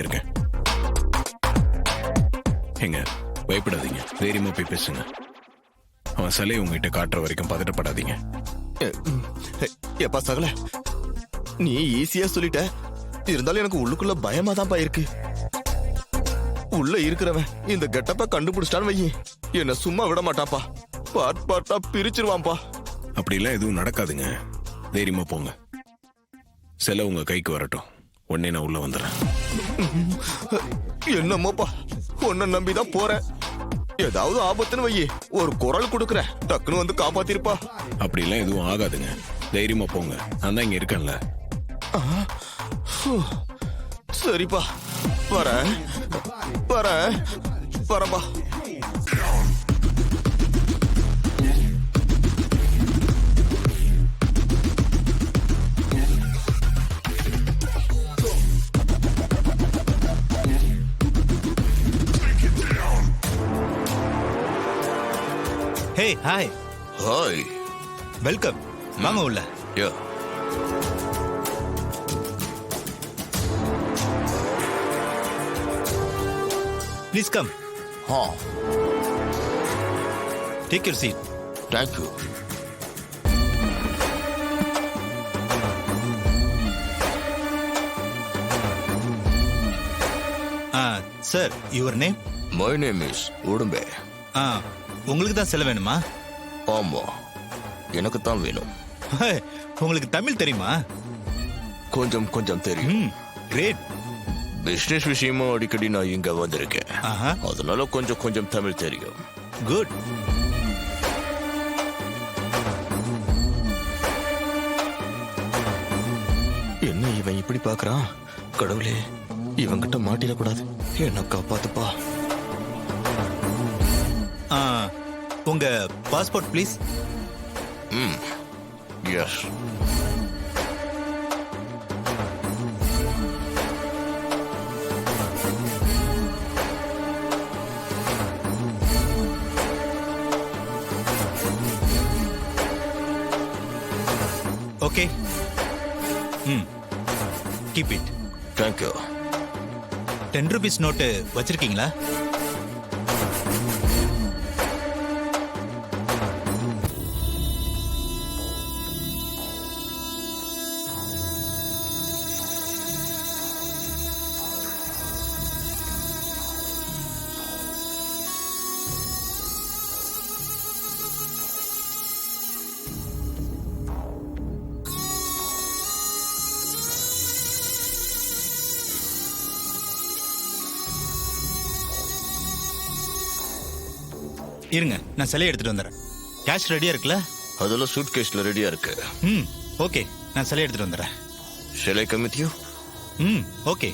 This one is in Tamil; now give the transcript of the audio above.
இருக்கேன். எங்க பயப்படாதீங்க, தைரியமா போய் பேசுங்க. அவன் சிலையை உங்ககிட்ட காட்டுற வரைக்கும் பதட்டப்படாதீங்க. எப்பா சகல, நீ ஈஸியா சொல்லிட்ட. இருந்தாலும் எனக்கு உள்ளுக்குள்ள பயமா தான் இருக்கு. உள்ள இருக்கிறவன் இந்த கெட்டப்ப கண்டுபிடிச்சிட்டான்னு வையி, என்ன சும்மா விட மாட்டாப்பா. பார்ட் பார்ட்டா பிரிச்சிருவான்பா. அப்படிலாம் எதுவும் நடக்காதுங்க, தைரியமா போங்க. சிலை உங்க கைக்கு வரட்டும், உடனே நான் உள்ள வந்துடுறேன். என்னமோப்பா, உன்னை நம்பிதான் போறேன். ஏதாவது ஆபத்துன்னு வையி, ஒரு குரல் கொடுக்குறேன், டக்குன்னு வந்து காப்பாத்திருப்பா. அப்படிலாம் எதுவும் ஆகாதுங்க, தைரியமா போங்க. நான் தான் இங்க இருக்கேன்ல. சரிப்பா, வரேன் வரேன் வரப்பா. Hey hi. ஹாய். வெல்கம். வாங்க உள்ள. யா. Please come. ஹா. Take your seat. Thank you. Sir, your name? My name is உடும்பே. உங்களுக்கு தான் செல்ல வேணுமா? ஆமா, எனக்கு தான் வேணும். உங்களுக்கு தமிழ் தெரியுமா? கொஞ்சம் கொஞ்சம் தெரியும். கிரேட். பிசினஸ் விஷயமா அடிக்கடி நான் இங்க வந்திருக்கேன், அதனால கொஞ்சம் கொஞ்சம் தமிழ் தெரியும். குட். என்ன இவன் இப்படி பாக்குறான்? கடவுளே, இவன்கிட்ட மாட்டிடக்கூடாது, என்ன காப்பாத்துப்பா. உங்க passport please. Yes. Okay. Keep it. Thank you. 10 rupees note வச்சிருக்கீங்களா? இருங்க, நான் சிலையை எடுத்துட்டு வந்துடுறேன். கேஷ் ரெடியா இருக்குல்ல? அதெல்லாம் சூட் கேஸ்ல ரெடியா இருக்கு. ஓகே, நான் சிலையை எடுத்துட்டு வந்துடுறேன். Shall I come with you? Okay.